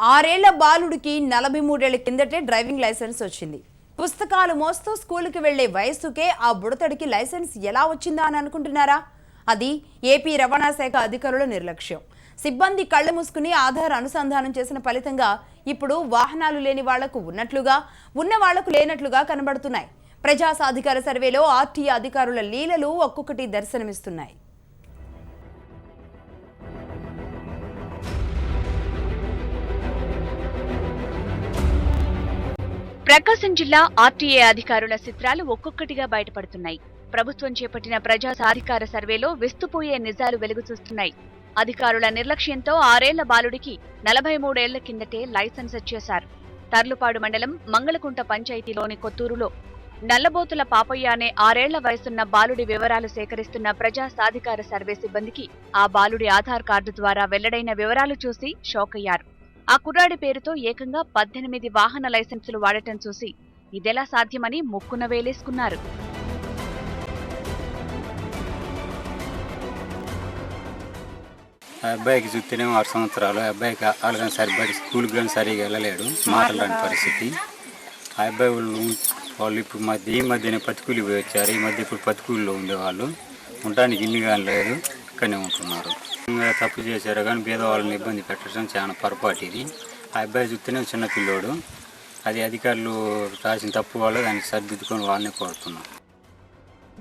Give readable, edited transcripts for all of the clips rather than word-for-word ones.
ఆరేళ్ల బాలుడికి 43 ఏళ్ల కిందటే డ్రైవింగ్ లైసెన్స్ వచ్చింది. పుస్తకాలు మోస్తూ స్కూలుకి వెళ్లే వయసుకే ఆ బుడతడికి లైసెన్స్ ఎలా వచ్చిందా అని అనుకుంటున్నారా? అది ఏపీ రవాణా శాఖ అధికారుల నిర్లక్ష్యం. సిబ్బంది కళ్ళు మూసుకుని ఆధార్ అనుసంధానం చేసిన ఫలితంగా ఇప్పుడు వాహనాలు లేని వాళ్లకు ఉన్నట్లుగా, ఉన్న వాళ్లకు లేనట్లుగా కనబడుతున్నాయి. ప్రజా సాధికార సర్వేలో ఆర్టీఏ అధికారుల లీలలు ఒక్కొక్కటి దర్శనమిస్తున్నాయి. ప్రకాశం జిల్లా ఆర్టీఏ అధికారుల చిత్రాలు ఒక్కొక్కటిగా బయటపడుతున్నాయి. ప్రభుత్వం చేపట్టిన ప్రజా సాధికార సర్వేలో విస్తుపోయే నిజాలు వెలుగు చూస్తున్నాయి. అధికారుల నిర్లక్ష్యంతో 6 ఏళ్ల బాలుడికి 43 ఏళ్ల కిందటే లైసెన్స్ ఇచ్చేశారు. తర్లుపాడు మండలం మంగళకుంట పంచాయతీలోని కొత్తూరులో నల్లబోతుల పాపయ్య అనే 6 ఏళ్ల వయసున్న బాలుడి వివరాలు సేకరిస్తున్న ప్రజా సాధికార సర్వే సిబ్బందికి ఆ బాలుడి ఆధార్ కార్డు ద్వారా వెల్లడైన వివరాలు చూసి షాక్ అయ్యారు. ఆ కుర్రాడి పేరుతో ఏకంగా 18 వాహన లైసెన్సులు వాడటం చూసి ఇదెలా సాధ్యమని ముక్కున వేలేసుకున్నారు. అబ్బాయికి చూస్తేనే 6 సంవత్సరాలు. అబ్బాయికి వాళ్ళని సరిపడి స్కూల్కి కానీ సరిగా వెళ్ళలేడు, మాట్లాడని పరిస్థితి. ఆ అబ్బాయి వాళ్ళు ఇప్పుడు ఈ మధ్యనే పత్తికూలి పోయి వచ్చారు. ఈ మధ్య ఇప్పుడు పత్తికూలిలో ఉండేవాళ్ళు, ఉండడానికి ఇల్లు కానీ లేదు, ఇక్కడనే ఉంటున్నారు. తప్పు చేశారు కానీ పేదవాళ్ళని ఇబ్బంది పెట్టడం చాలా పొరపాటు ఇది. ఆ అబ్బాయి చూస్తేనే చిన్న పిల్లోడు. అది అధికారులు రాసిన తప్పు వాళ్ళు దాన్ని సరిదిద్దుకొని వాళ్ళని కోరుతున్నాం.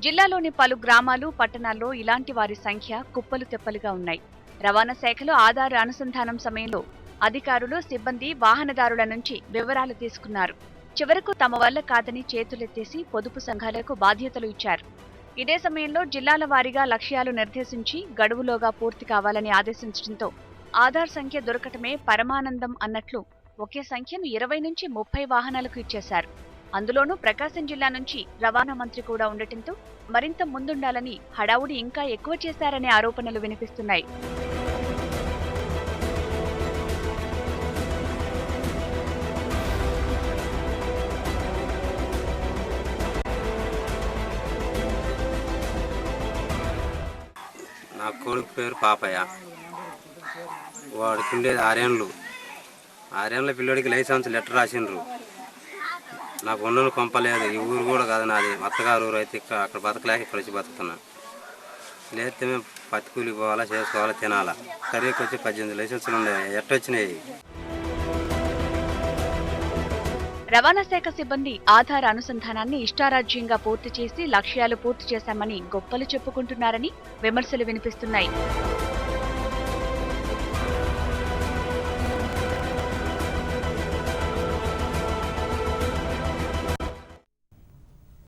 జిల్లాలోని పలు గ్రామాలు, పట్టణాల్లో ఇలాంటి వారి సంఖ్య కుప్పలు తెప్పలుగా ఉన్నాయి. రవాణా శాఖలో ఆధార్ అనుసంధానం సమయంలో అధికారులు, సిబ్బంది వాహనదారుల నుంచి వివరాలు తీసుకున్నారు. చివరకు తమ వల్ల కాదని చేతులెత్తేసి పొదుపు సంఘాలకు బాధ్యతలు ఇచ్చారు. ఇదే సమయంలో జిల్లాల వారీగా లక్ష్యాలు నిర్దేశించి గడువులోగా పూర్తి కావాలని ఆదేశించడంతో ఆధార్ సంఖ్య దొరకటమే పరమానందం అన్నట్లు ఒకే సంఖ్యను 20 నుంచి 30 వాహనాలకు ఇచ్చేశారు. అందులోనూ ప్రకాశం జిల్లా నుంచి రవాణా మంత్రి కూడా ఉండటంతో మరింత ముందుండాలని హడావుడి ఇంకా ఎక్కువ చేశారనే ఆరోపణలు వినిపిస్తున్నాయి. నా కొడుకు పేరు పాపయ్య. వాడికి ఉండేది 6 ఏళ్ళు. 6 ఏళ్ళ పిల్లోడికి లైసెన్స్ లెటర్ రాసిండ్రు. నాకు ఉన్నను పంపలేదు. ఈ ఊరు కూడా కాదు నాది, అత్తగారు ఊరు. అయితే అక్కడ బతకలేక ఇక్కడ వచ్చి బతుకుతున్నా. లేకపోతే మేము పత్తికూలి పోవాలా, చేసుకోవాలా, తినాలా. సర్వేకి వచ్చి 18 లైసెన్సులు ఉన్నాయి. ఎట్టొచ్చినాయి? రవాణా శాఖ సిబ్బంది ఆధార్ అనుసంధానాన్ని ఇష్టారాజ్యంగా పూర్తి చేసి లక్ష్యాలు పూర్తి చేశామని గొప్పలు చెప్పుకుంటున్నారని విమర్శలు వినిపిస్తున్నాయి.